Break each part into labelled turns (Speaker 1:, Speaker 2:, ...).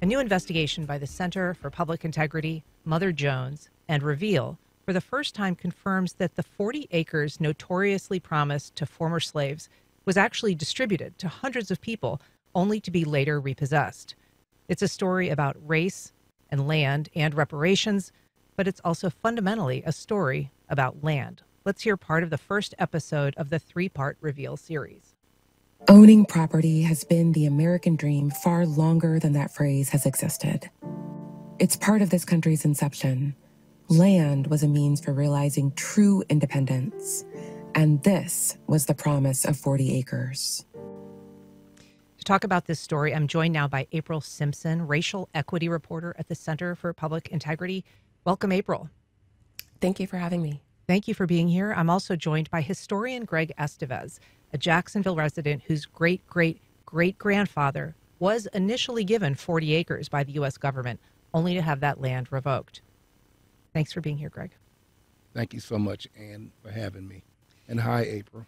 Speaker 1: A new investigation by the Center for Public Integrity, Mother Jones, and Reveal for the first time confirms that the 40 acres notoriously promised to former slaves was actually distributed to hundreds of people only to be later repossessed. It's a story about race and land and reparations, but it's also fundamentally a story about land. Let's hear part of the first episode of the three-part Reveal series.
Speaker 2: Owning property has been the American dream far longer than that phrase has existed. It's part of this country's inception. Land was a means for realizing true independence, and this was the promise of 40 acres.
Speaker 1: To talk about this story, I'm joined now by April Simpson, racial equity reporter at the Center for Public Integrity. Welcome, April.
Speaker 3: Thank you for having me.
Speaker 1: Thank you for being here. I'm also joined by historian Greg Estevez, a Jacksonville resident whose great-great-great-grandfather was initially given 40 acres by the U.S. government, only to have that land revoked. Thanks for being here, Greg.
Speaker 4: Thank you so much, Anne, for having me. And hi, April.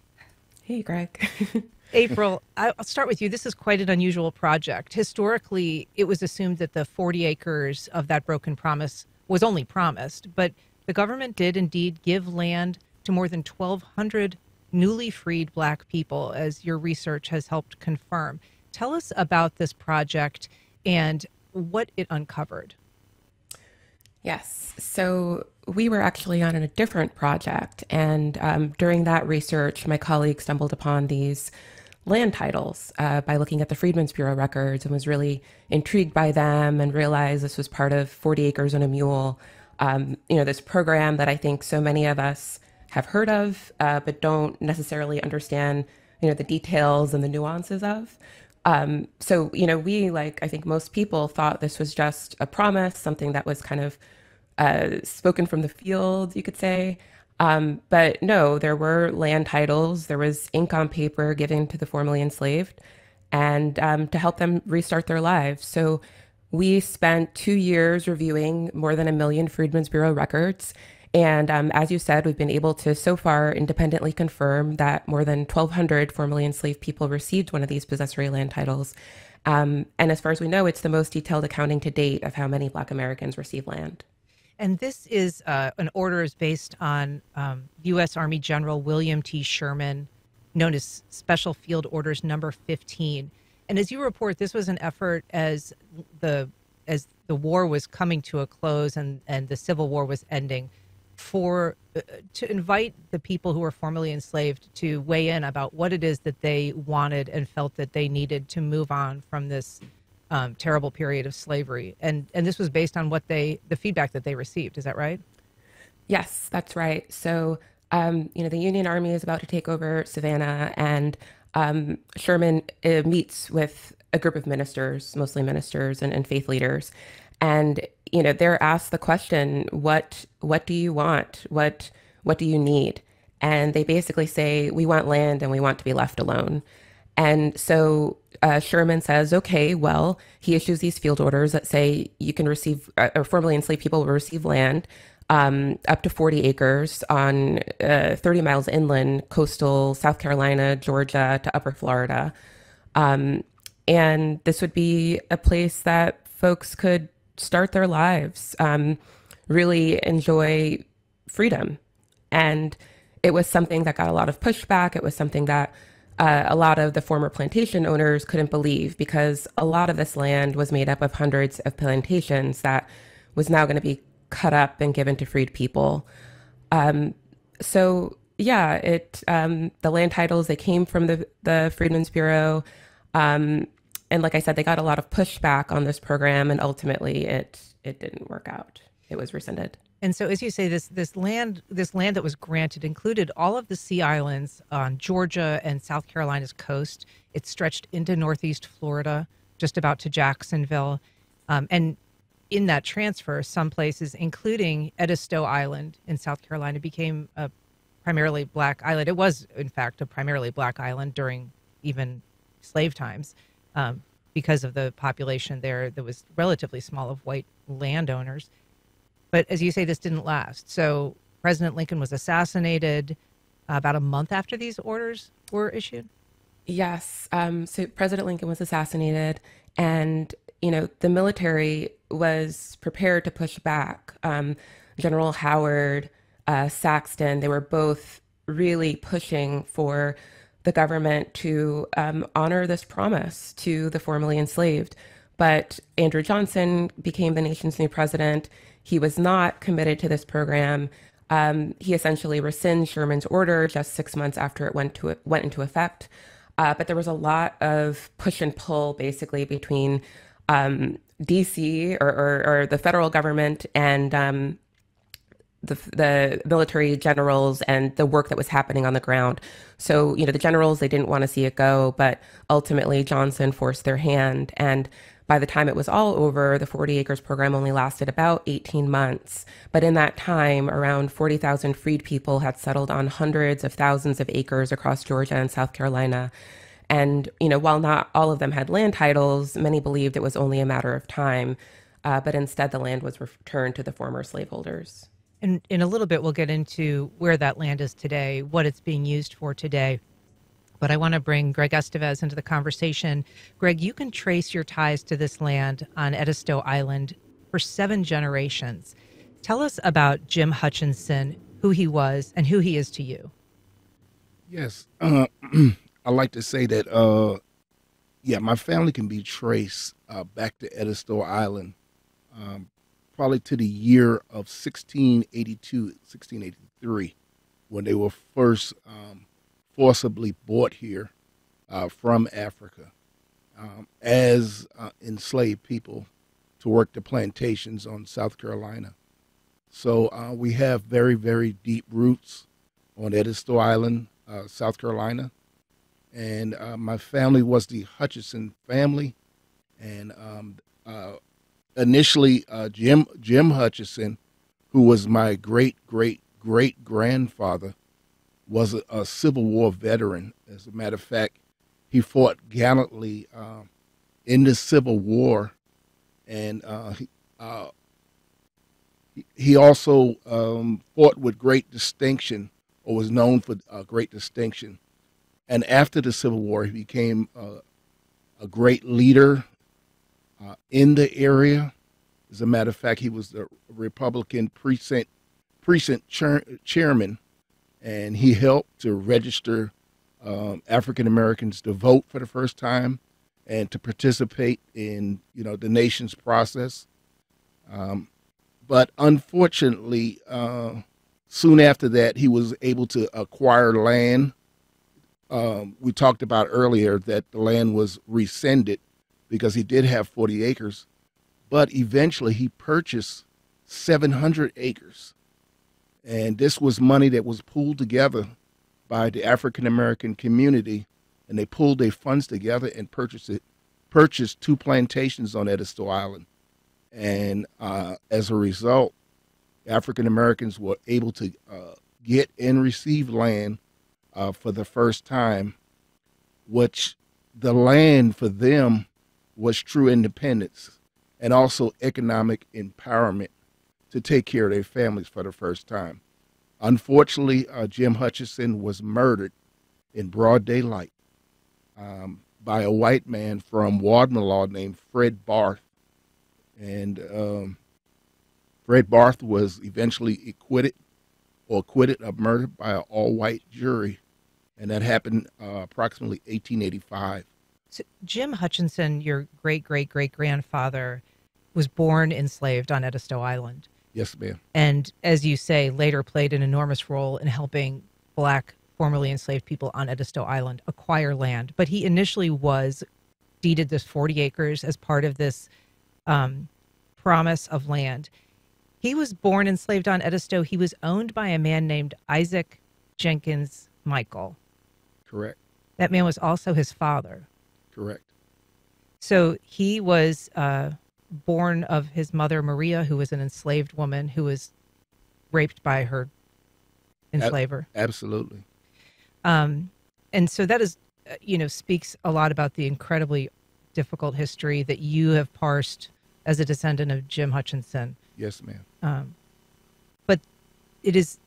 Speaker 3: Hey, Greg.
Speaker 1: April, I'll start with you. This is quite an unusual project. Historically, it was assumed that the 40 acres of that broken promise was only promised, but the government did indeed give land to more than 1,200 newly freed Black people, as your research has helped confirm. Tell us about this project and what it uncovered.
Speaker 3: Yes. So we were actually on a different project. And during that research, my colleague stumbled upon these land titles by looking at the Freedmen's Bureau records and was really intrigued by them and realized this was part of 40 Acres and a Mule, this program that I think so many of us have heard of, but don't necessarily understand, the details and the nuances of. We, like I think most people, thought this was just a promise, something that was kind of spoken from the field, you could say. But no, there were land titles, there was ink on paper given to the formerly enslaved, and to help them restart their lives. So we spent 2 years reviewing more than 1 million Freedmen's Bureau records. And as you said, we've been able to so far independently confirm that more than 1,200 formerly enslaved people received one of these possessory land titles. And as far as we know, it's the most detailed accounting to date of how many Black Americans receive land.
Speaker 1: And this is an order is based on U.S. Army General William T. Sherman, known as Special Field Orders Number 15. And as you report, this was an effort as the war was coming to a close and the Civil War was ending, to invite the people who were formerly enslaved to weigh in about what it is that they wanted and felt that they needed to move on from this terrible period of slavery. And this was based on the feedback that they received. Is that right?
Speaker 3: Yes, that's right. So, the Union Army is about to take over Savannah, and Sherman meets with a group of ministers, mostly ministers and faith leaders. And, they're asked the question, what do you want? What do you need? And they basically say, we want land and we want to be left alone. And so Sherman says, okay, well, he issues these field orders that say you can receive, or formerly enslaved people will receive land up to 40 acres on 30 miles inland, coastal South Carolina, Georgia to upper Florida. And this would be a place that folks could start their lives, really enjoy freedom. And it was something that got a lot of pushback. It was something that a lot of the former plantation owners couldn't believe, because a lot of this land was made up of hundreds of plantations that was now going to be cut up and given to freed people. The land titles, they came from the Freedmen's Bureau. And like I said, they got a lot of pushback on this program, and ultimately it didn't work out. It was rescinded.
Speaker 1: And so, as you say, this land that was granted included all of the Sea Islands on Georgia and South Carolina's coast. It stretched into Northeast Florida, just about to Jacksonville. And in that transfer, some places, including Edisto Island in South Carolina, became a primarily Black island. It was, in fact, a primarily Black island during even slave times, because of the population there that was relatively small of white landowners. But as you say, this didn't last. So President Lincoln was assassinated about a month after these orders were issued?
Speaker 3: Yes. So President Lincoln was assassinated, and the military was prepared to push back. General Howard, Saxton, they were both really pushing for the government to honor this promise to the formerly enslaved. But Andrew Johnson became the nation's new president. He was not committed to this program. He essentially rescinds Sherman's order just 6 months after it went into effect. But there was a lot of push and pull, basically, between DC or the federal government and the military generals and the work that was happening on the ground. So, the generals, they didn't want to see it go, but ultimately Johnson forced their hand. And by the time it was all over, the 40 acres program only lasted about 18 months. But in that time, around 40,000 freed people had settled on hundreds of thousands of acres across Georgia and South Carolina. And, while not all of them had land titles, many believed it was only a matter of time. But instead, the land was returned to the former slaveholders.
Speaker 1: And in a little bit, we'll get into where that land is today, what it's being used for today. But I want to bring Greg Estevez into the conversation. Greg, you can trace your ties to this land on Edisto Island for 7 generations. Tell us about Jim Hutchinson, who he was and who he is to you.
Speaker 4: Yes. I like to say that, my family can be traced back to Edisto Island, probably to the year of 1682, 1683, when they were first forcibly brought here from Africa as enslaved people to work the plantations on South Carolina. So we have very, very deep roots on Edisto Island, South Carolina. And my family was the Hutchinson family. And initially, Jim Hutchinson, who was my great-great-great-grandfather, was a Civil War veteran. As a matter of fact, he fought gallantly in the Civil War, and he also fought with great distinction, or was known for great distinction. And after the Civil War, he became a great leader in the area. As a matter of fact, he was the Republican precinct chairman, and he helped to register African Americans to vote for the first time and to participate in the nation's process. But unfortunately, soon after that, he was able to acquire land. We talked about earlier that the land was rescinded because he did have 40 acres, but eventually he purchased 700 acres. And this was money that was pooled together by the African American community, and they pulled their funds together and purchased 2 plantations on Edisto Island. And as a result, African Americans were able to get and receive land for the first time, which the land for them was true independence and also economic empowerment to take care of their families for the first time. Unfortunately, Jim Hutchinson was murdered in broad daylight by a white man from Wadmalaw named Fred Barth. And Fred Barth was eventually acquitted of murder by an all-white jury, and that happened approximately 1885.
Speaker 1: So Jim Hutchinson, your great-great-great-grandfather, was born enslaved on Edisto Island.
Speaker 4: Yes, ma'am.
Speaker 1: And as you say, later played an enormous role in helping Black formerly enslaved people on Edisto Island acquire land. But he initially was deeded this 40 acres as part of this promise of land. He was born enslaved on Edisto. He was owned by a man named Isaac Jenkins Michael.
Speaker 4: Correct.
Speaker 1: That man was also his father.
Speaker 4: Correct.
Speaker 1: So he was born of his mother, Maria, who was an enslaved woman who was raped by her enslaver.
Speaker 4: Absolutely.
Speaker 1: And so that is, speaks a lot about the incredibly difficult history that you have parsed as a descendant of Jim Hutchinson.
Speaker 4: Yes, ma'am.
Speaker 1: But it is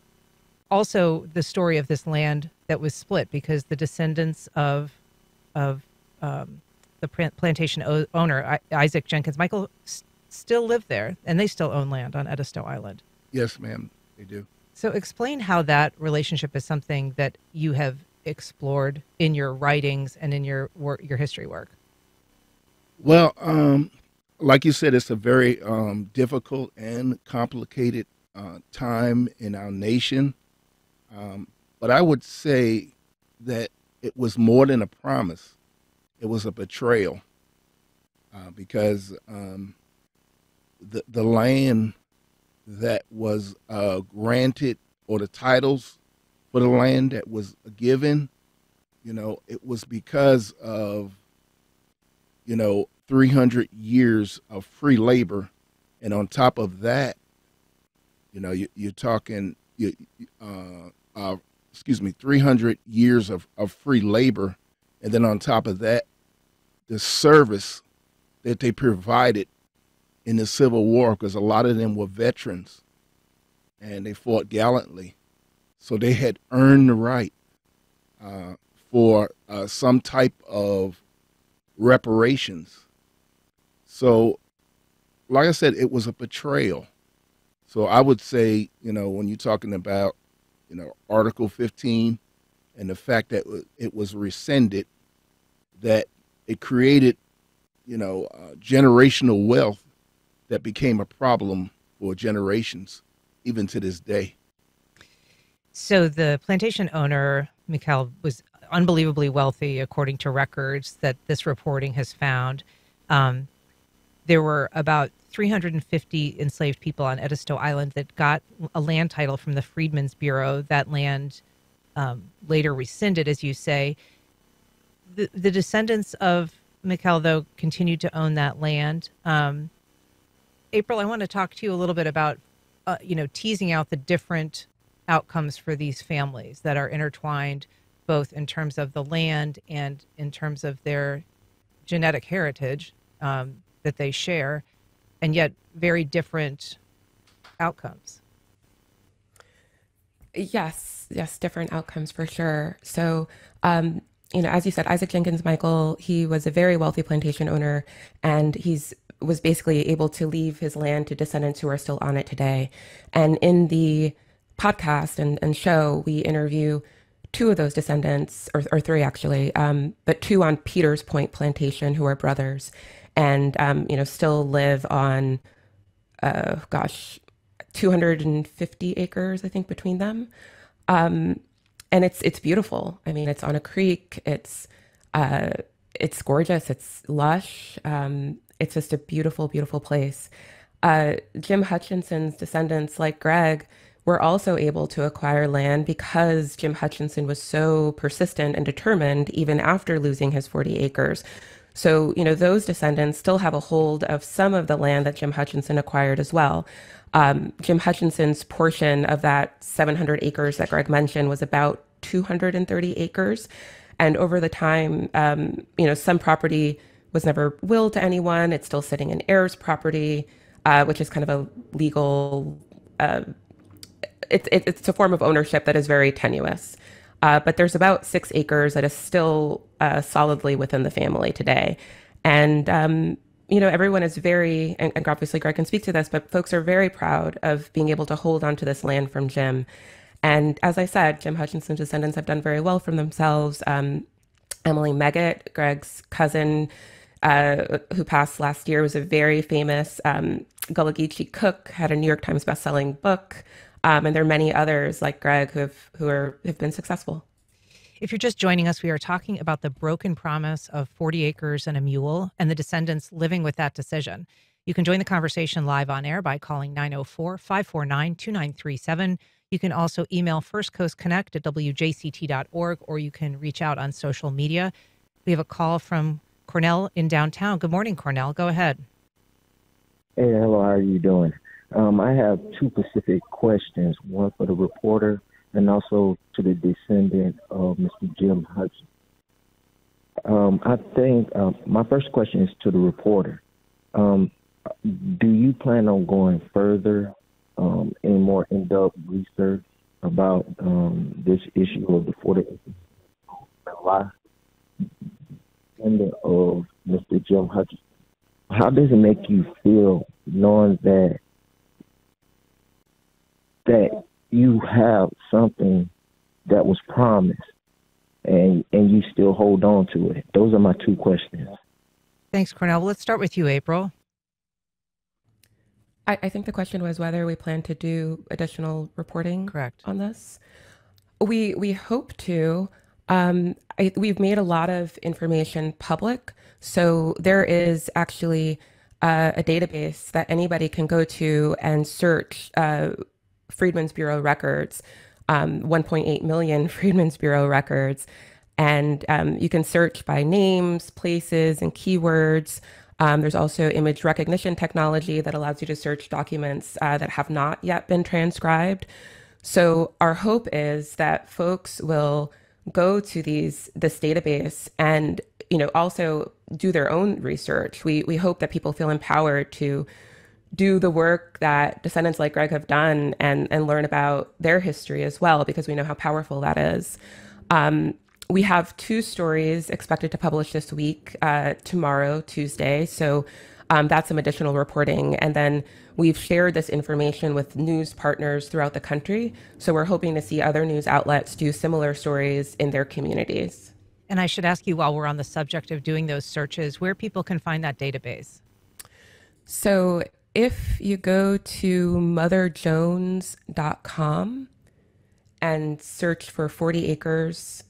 Speaker 1: also the story of this land that was split because the descendants of the plantation owner, Isaac Jenkins Michael, still live there, and they still own land on Edisto Island.
Speaker 4: Yes, ma'am, they do.
Speaker 1: So explain how that relationship is something that you have explored in your writings and in your your history work.
Speaker 4: Well, like you said, it's a very difficult and complicated time in our nation. But I would say that it was more than a promise. It was a betrayal because the land that was granted, or the titles for the land that was given, it was because of 300 years of free labor, and on top of that, you're talking 300 years of free labor, and then on top of that, the service that they provided in the Civil War, because a lot of them were veterans, and they fought gallantly, so they had earned the right for some type of reparations. So, like I said, it was a betrayal. So I would say, when you're talking about, Article 15 and the fact that it was rescinded, that it created, generational wealth that became a problem for generations, even to this day.
Speaker 1: So the plantation owner, Mikhail, was unbelievably wealthy, according to records that this reporting has found. There were about 350 enslaved people on Edisto Island that got a land title from the Freedmen's Bureau. That land later rescinded, as you say. The descendants of Mikhail, though, continued to own that land. April, I want to talk to you a little bit about, teasing out the different outcomes for these families that are intertwined, both in terms of the land and in terms of their genetic heritage that they share, and yet very different outcomes.
Speaker 3: Yes, different outcomes for sure. So, as you said, Isaac Jenkins Michael, he was a very wealthy plantation owner, and was basically able to leave his land to descendants who are still on it today. And in the podcast and show, we interview two of those descendants, or three actually, but two on Peters Point Plantation who are brothers, and still live on 250 acres, I think, between them. And it's beautiful. I mean, it's on a creek. It's gorgeous. It's lush. It's just a beautiful, beautiful place. Jim Hutchinson's descendants, like Greg, were also able to acquire land because Jim Hutchinson was so persistent and determined even after losing his 40 acres. So, those descendants still have a hold of some of the land that Jim Hutchinson acquired as well. Jim Hutchinson's portion of that 700 acres that Greg mentioned was about 230 acres. And over the time, some property was never willed to anyone. It's still sitting in heirs' property, which is kind of a legal, it's a form of ownership that is very tenuous. But there's about 6 acres that is still solidly within the family today. And, everyone is very, and obviously Greg can speak to this, but folks are very proud of being able to hold on to this land from Jim. And as I said, Jim Hutchinson's descendants have done very well for themselves. Emily Meggett, Greg's cousin, who passed last year, was a very famous Gullah Geechee cook, had a New York Times bestselling book. And there are many others like Greg who have been successful.
Speaker 1: If you're just joining us, we are talking about the broken promise of 40 acres and a mule and the descendants living with that decision. You can join the conversation live on air by calling 904-549-2937. You can also email firstcoastconnect@wjct.org, or you can reach out on social media. We have a call from Cornell in downtown. Good morning, Cornell. Go ahead.
Speaker 5: Hey, hello. How are you doing? I have two specific questions, one for the reporter and also to the descendant of Mr. Jim Hudson. I think my first question is to the reporter. Do you plan on going further in more in-depth research about this issue of the 40 acres? Why? descendant of Mr. Jim Hutchinson. How does it make you feel knowing that you have something that was promised and you still hold on to it? Those are my two questions.
Speaker 1: Thanks, Cornell. Let's start with you, April.
Speaker 3: I think the question was whether we plan to do additional reporting.
Speaker 1: Correct.
Speaker 3: On this. We hope to. We've made a lot of information public, so there is actually a database that anybody can go to and search Freedmen's Bureau records, 1.8 million Freedmen's Bureau records, and you can search by names, places, and keywords. There's also image recognition technology that allows you to search documents that have not yet been transcribed. So our hope is that folks will go to this database and also do their own research. We hope that people feel empowered to do the work that descendants like Greg have done and learn about their history as well, because we know how powerful that is. We have 2 stories expected to publish this week, tomorrow, Tuesday. So that's some additional reporting. And then we've shared this information with news partners throughout the country. So we're hoping to see other news outlets do similar stories in their communities.
Speaker 1: And I should ask you, while we're on the subject of doing those searches, where people can find that database.
Speaker 3: So if you go to motherjones.com and search for 40 acres,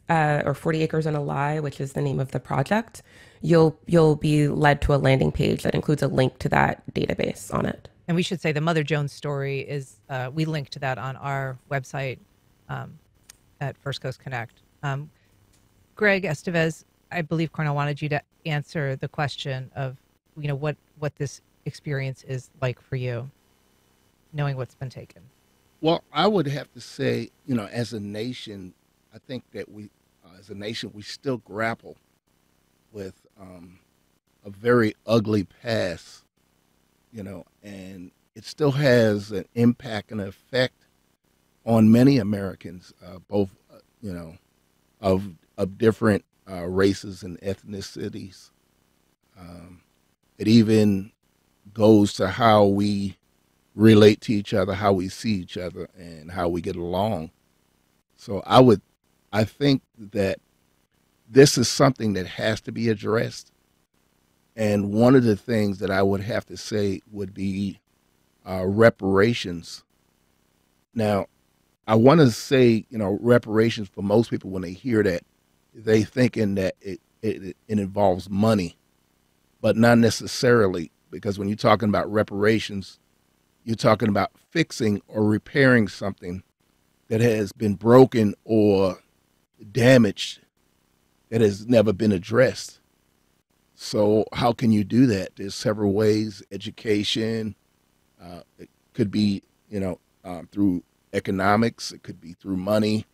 Speaker 3: or 40 Acres and a Lie, which is the name of the project, you'll be led to a landing page that includes a link to that database on it.
Speaker 1: And we should say the Mother Jones story is, we linked to that on our website at First Coast Connect. Greg Estevez, I believe Cornell wanted you to answer the question of, what this experience is like for you, knowing what's been taken.
Speaker 4: Well, I would have to say, as a nation, I think that we, as a nation, we still grapple with a very ugly past, and it still has an impact and effect on many Americans, both, of different races and ethnicities. It even goes to how we relate to each other, how we see each other, and how we get along. So I think that this is something that has to be addressed. And one of the things that I would have to say would be reparations. Now, I want to say, reparations, for most people, when they hear that, they thinking that it involves money, but not necessarily, because when you're talking about reparations, you're talking about fixing or repairing something that has been broken or damaged that has never been addressed. So how can you do that? There's several ways: education, it could be, through economics, it could be through money,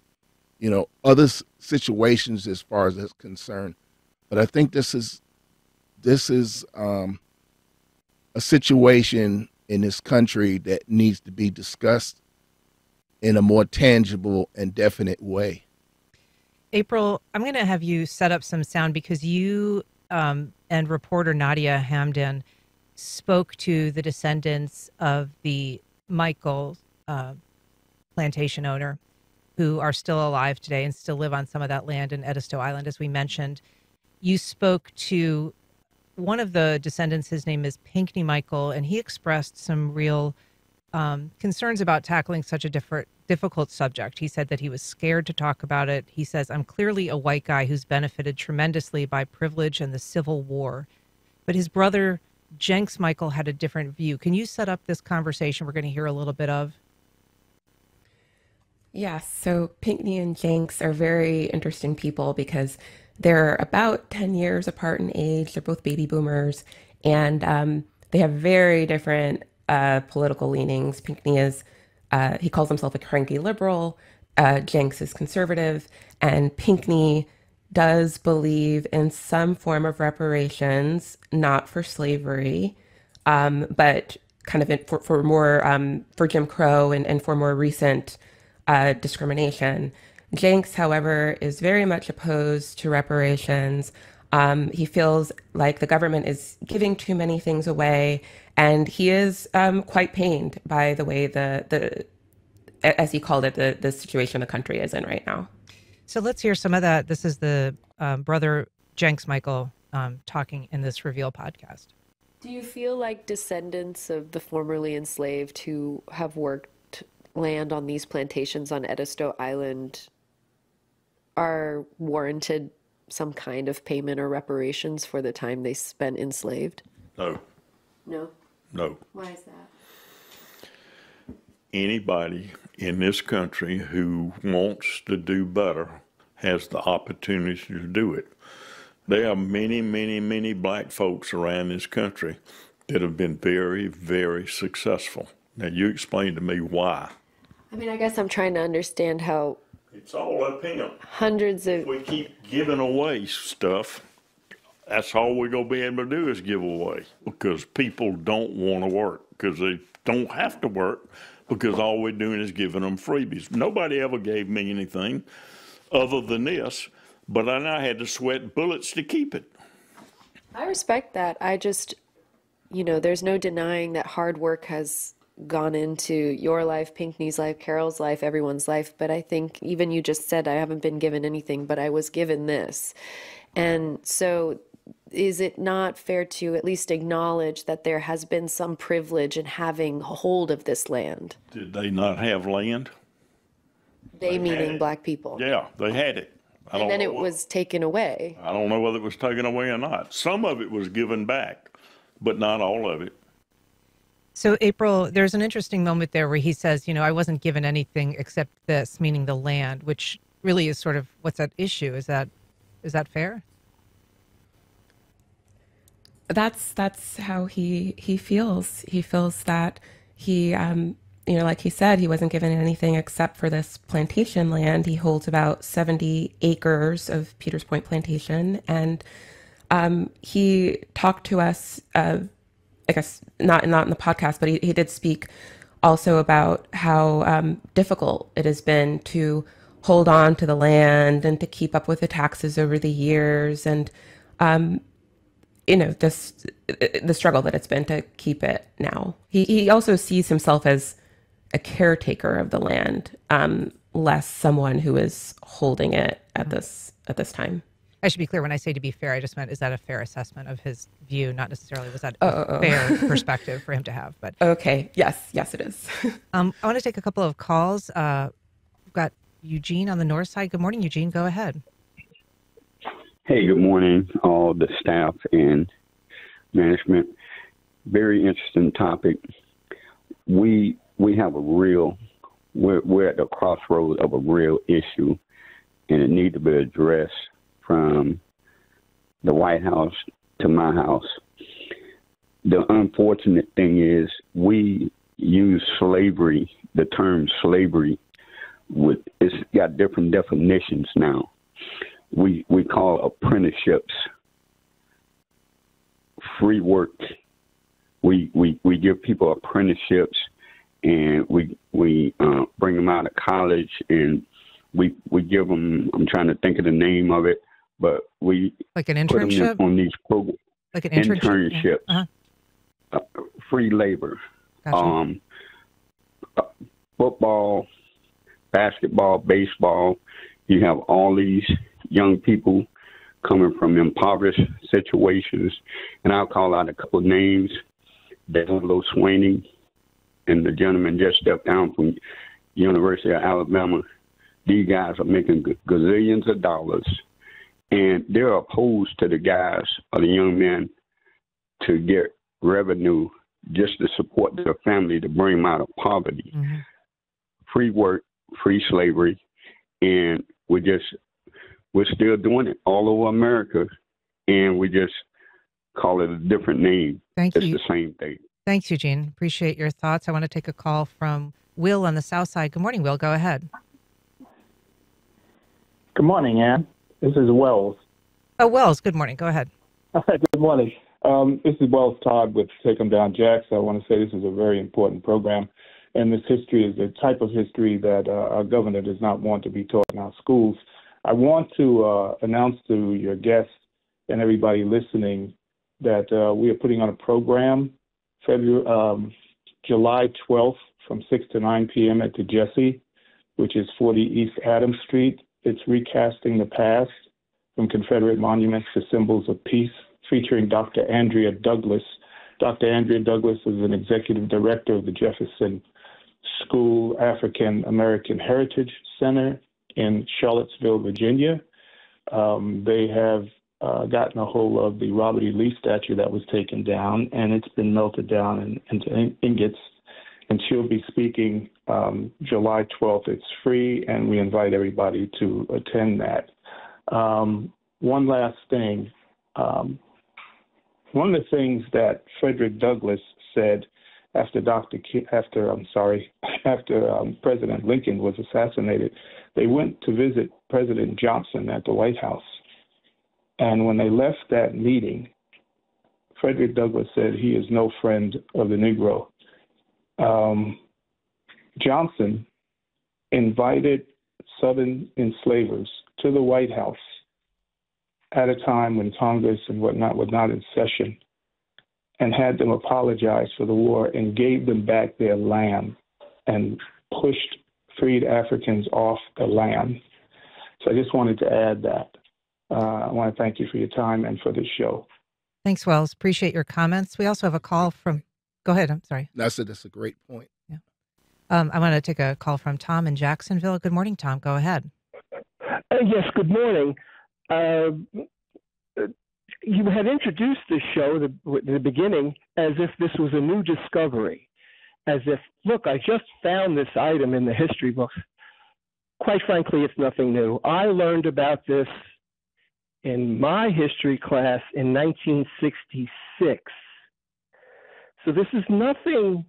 Speaker 4: other situations as far as that's concerned. But I think this is a situation in this country that needs to be discussed in a more tangible and definite way.
Speaker 1: April, I'm going to have you set up some sound, because you and reporter Nadia Hamdan spoke to the descendants of the Michael plantation owner, who are still alive today and still live on some of that land in Edisto Island, as we mentioned. You spoke to one of the descendants. His name is Pinckney Michael, and he expressed some real concerns about tackling such a difficult subject. He said that he was scared to talk about it. He says, "I'm clearly a white guy who's benefited tremendously by privilege and the Civil War." But his brother, Jenks Michael, had a different view. Can you set up this conversation we're going to hear a little bit of?
Speaker 3: Yes. So Pinckney and Jenks are very interesting people because they're about 10 years apart in age. They're both baby boomers, and they have very different political leanings. Pinckney is, he calls himself a cranky liberal. Jenks is conservative, and Pinckney does believe in some form of reparations, not for slavery, but kind of for more for Jim Crow and for more recent discrimination. Jenks, however, is very much opposed to reparations. He feels like the government is giving too many things away, and he is quite pained by the way as he called it, the situation the country is in right now.
Speaker 1: So let's hear some of that. This is the brother Jenks Michael talking in this Reveal podcast.
Speaker 6: Do you feel like descendants of the formerly enslaved who have worked land on these plantations on Edisto Island are warranted some kind of payment or reparations for the time they spent enslaved?
Speaker 7: No.
Speaker 6: No?
Speaker 7: No.
Speaker 6: Why is that?
Speaker 7: Anybody in this country who wants to do better has the opportunity to do it. There are many, many, many black folks around this country that have been very, very successful. Now, you explain to me why.
Speaker 6: I mean, I guess I'm trying to understand how
Speaker 7: It's all up him.
Speaker 6: hundreds of...
Speaker 7: If we keep giving away stuff, that's all we're going to be able to do is give away, because people don't want to work, because they don't have to work, because all we're doing is giving them freebies. Nobody ever gave me anything other than this, but I had to sweat bullets to keep it.
Speaker 6: I respect that. I just, there's no denying that hard work has gone into your life, Pinckney's life, Carol's life, everyone's life. But I think even you just said, I haven't been given anything, but I was given this. And so is it not fair to at least acknowledge that there has been some privilege in having hold of this land?
Speaker 7: Did they not have land?
Speaker 6: They meaning black people.
Speaker 7: Yeah, they had it.
Speaker 6: And then it was taken away.
Speaker 7: I don't know whether it was taken away or not. Some of it was given back, but not all of it.
Speaker 1: So, April, there's an interesting moment there where he says, I wasn't given anything except this, meaning the land, which really is sort of what's at issue. Is that fair?
Speaker 3: That's how he feels. He feels that he, like he said, he wasn't given anything except for this plantation land. He holds about 70 acres of Peters Point Plantation. And he talked to us, I guess not in the podcast, but he did speak also about how difficult it has been to hold on to the land and to keep up with the taxes over the years. And, the struggle that it's been to keep it now. He also sees himself as a caretaker of the land, less someone who is holding it at this time.
Speaker 1: I should be clear, when I say to be fair, I just meant, is that a fair assessment of his view? Not necessarily was that a fair perspective for him to have. But
Speaker 3: okay, yes, it is.
Speaker 1: I want to take a couple of calls. We've got Eugene on the north side. Good morning, Eugene. Go ahead.
Speaker 8: Hey, good morning, all the staff and management. Very interesting topic. We have we're at the crossroads of a real issue, and it needs to be addressed from the White House to my house. The unfortunate thing is we use slavery, the term slavery, it's got different definitions now. We call apprenticeships free work. We give people apprenticeships, and we bring them out of college, and we give them, I'm trying to think of the name of it, but we
Speaker 1: like an
Speaker 8: put
Speaker 1: internship
Speaker 8: them on these programs.
Speaker 1: Like an internship.
Speaker 8: Internships.
Speaker 1: Yeah.
Speaker 8: Free labor.
Speaker 1: Gotcha.
Speaker 8: Football, basketball, baseball. You have all these young people coming from impoverished situations, and I'll call out a couple of names. Devin Swaney and the gentleman just stepped down from University of Alabama. These guys are making gazillions of dollars, and they're opposed to the guys or the young men to get revenue just to support their family, to bring them out of poverty.
Speaker 1: Mm-hmm.
Speaker 8: Free work, free slavery, and we're still doing it all over America, and we just call it a different name.
Speaker 1: Thank
Speaker 8: it's
Speaker 1: you.
Speaker 8: The same thing.
Speaker 1: Thanks, Eugene. Appreciate your thoughts. I want to take a call from Will on the south side. Good morning, Will. Go ahead.
Speaker 9: Good morning, Ann. This is Wells.
Speaker 1: Oh, Wells. Good morning. Go ahead.
Speaker 9: Good morning. This is Wells Todd with Take 'em Down Jacks. I want to say this is a very important program, and this history is the type of history that our governor does not want to be taught in our schools. I want to announce to your guests and everybody listening that we are putting on a program July 12th from 6 to 9 p.m. at the Jesse, which is 40 East Adams Street. It's Recasting the Past, from Confederate Monuments to Symbols of Peace, featuring Dr. Andrea Douglas. Dr. Andrea Douglas is an executive director of the Jefferson School African American Heritage Center in Charlottesville, Virginia. They have gotten a hold of the Robert E. Lee statue that was taken down, and it's been melted down into ingots. And she'll be speaking July 12th. It's free, and we invite everybody to attend that. One last thing. One of the things that Frederick Douglass said after President Lincoln was assassinated, they went to visit President Johnson at the White House. And when they left that meeting, Frederick Douglass said he is no friend of the Negro. Johnson invited Southern enslavers to the White House at a time when Congress and whatnot was not in session, and had them apologize for the war and gave them back their land and pushed freed Africans off the land. So I just wanted to add that. I want to thank you for your time and for this show.
Speaker 1: Thanks, Wells. Appreciate your comments. We also have a call from, go ahead, I'm sorry.
Speaker 4: That's a great point.
Speaker 1: Yeah. I want to take a call from Tom in Jacksonville. Good morning, Tom. Go ahead.
Speaker 10: Yes, good morning. You had introduced this show at the beginning as if this was a new discovery, as if, look, I just found this item in the history books. Quite frankly, it's nothing new. I learned about this in my history class in 1966. So this is nothing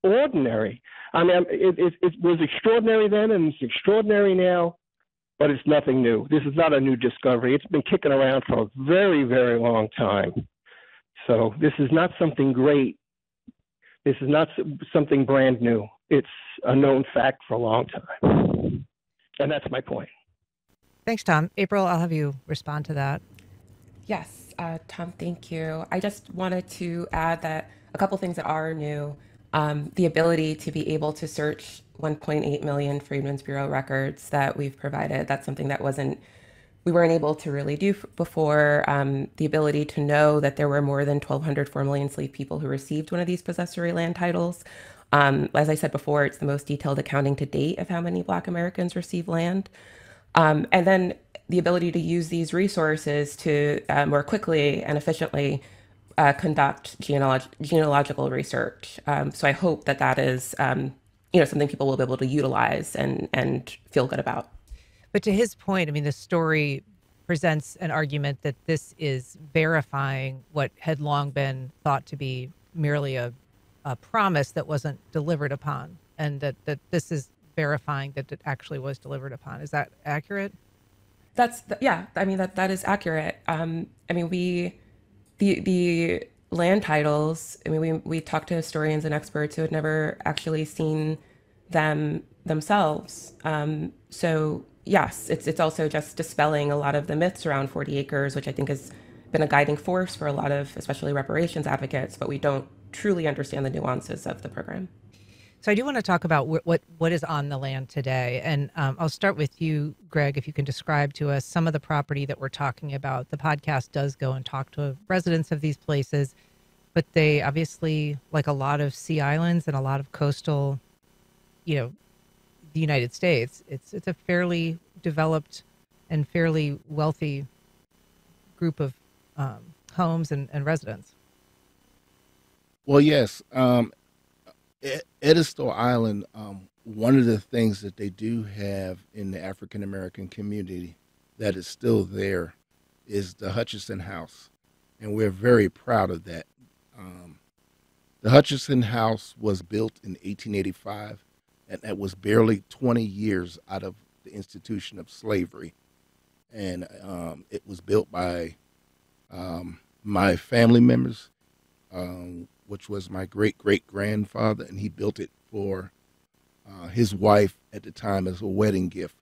Speaker 10: ordinary. I mean, it was extraordinary then, and it's extraordinary now, but it's nothing new. This is not a new discovery. It's been kicking around for a very, very long time. So this is not something great. This is not something brand new. It's a known fact for a long time. And that's my point.
Speaker 1: Thanks, Tom. April, I'll have you respond to that.
Speaker 3: Yes, Tom, thank you. I just wanted to add that a couple things that are new, the ability to be able to search 1.8 million Freedmen's Bureau records that we've provided. That's something that we weren't able to really do before. The ability to know that there were more than 1,200 formerly enslaved people who received one of these possessory land titles. As I said before, it's the most detailed accounting to date of how many Black Americans receive land. And then the ability to use these resources to more quickly and efficiently conduct genealogical research. So I hope that is something people will be able to utilize and feel good about.
Speaker 1: But to his point, I mean, the story presents an argument that this is verifying what had long been thought to be merely a promise that wasn't delivered upon, and that this is verifying that it actually was delivered upon. Is that accurate?
Speaker 3: Yeah. I mean, that is accurate. I mean, the land titles, I mean, we talked to historians and experts who had never actually seen them themselves. So yes, it's also just dispelling a lot of the myths around 40 acres, which I think has been a guiding force for a lot of, especially reparations advocates, but we don't truly understand the nuances of the program.
Speaker 1: So I do want to talk about what is on the land today. And I'll start with you, Greg, if you can describe to us some of the property that we're talking about. The podcast does go and talk to residents of these places, but they obviously, like a lot of sea islands and a lot of coastal, the United States, it's a fairly developed and fairly wealthy group of homes and residents.
Speaker 4: Well, yes. Edisto Island, one of the things that they do have in the African American community that is still there is the Hutchinson House, and we're very proud of that. The Hutchinson House was built in 1885, and that was barely 20 years out of the institution of slavery, and it was built by my family members, which was my great-great-grandfather, and he built it for his wife at the time as a wedding gift,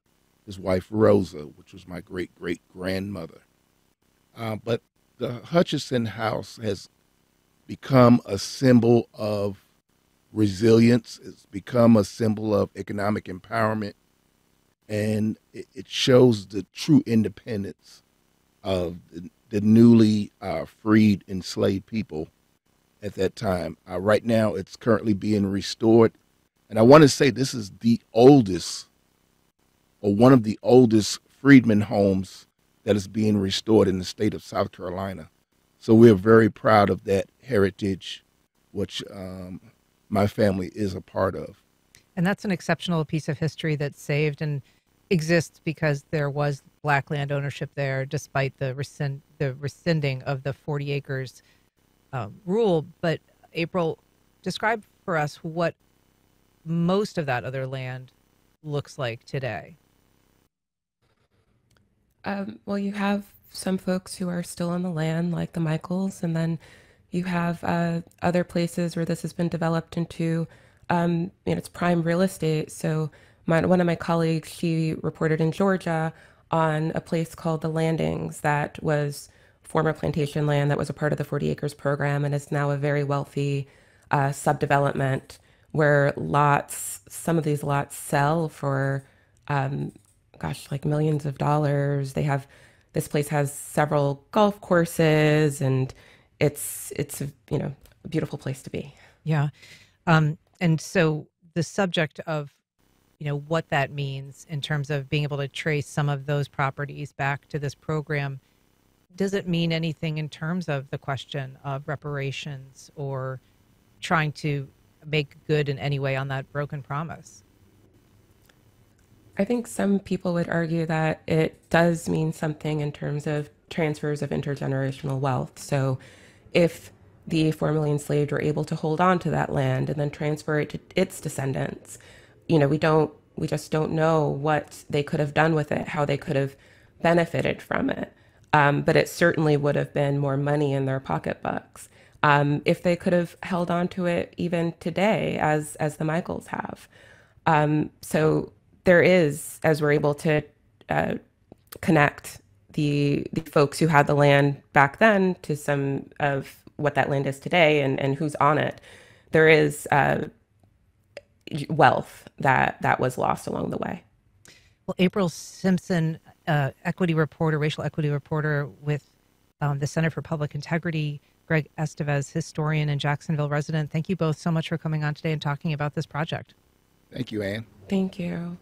Speaker 4: his wife Rosa, which was my great-great-grandmother. But the Hutchinson House has become a symbol of resilience. It's become a symbol of economic empowerment, and it shows the true independence of the newly freed enslaved people at that time. Right now, it's currently being restored, and I want to say this is the oldest, or one of the oldest freedmen homes that is being restored in the state of South Carolina. So we're very proud of that heritage, which my family is a part of.
Speaker 1: And that's an exceptional piece of history that's saved and exists because there was black land ownership there, despite the rescinding of the 40 acres rule. But April, describe for us what most of that other land looks like today.
Speaker 3: Well, you have some folks who are still on the land, like the Michaels, and then you have other places where this has been developed into, it's prime real estate. So one of my colleagues, she reported in Georgia on a place called the Landings that was former plantation land that was a part of the 40 acres program and is now a very wealthy subdevelopment where some of these lots sell for like millions of dollars. This place has several golf courses, and it's a beautiful place to be.
Speaker 1: Yeah. And so the subject of, what that means in terms of being able to trace some of those properties back to this program, does it mean anything in terms of the question of reparations or trying to make good in any way on that broken promise?
Speaker 3: I think some people would argue that it does mean something in terms of transfers of intergenerational wealth. So if the formerly enslaved were able to hold on to that land and then transfer it to its descendants, we just don't know what they could have done with it, how they could have benefited from it. But it certainly would have been more money in their pocketbooks if they could have held on to it even today, as the Michaels have. So there is, as we're able to connect the folks who had the land back then to some of what that land is today and who's on it, there is wealth that was lost along the way.
Speaker 1: Well, April Simpson, equity reporter, racial equity reporter with the Center for Public Integrity, Greg Estevez, historian and Jacksonville resident. Thank you both so much for coming on today and talking about this project.
Speaker 4: Thank you, Ann.
Speaker 3: Thank you.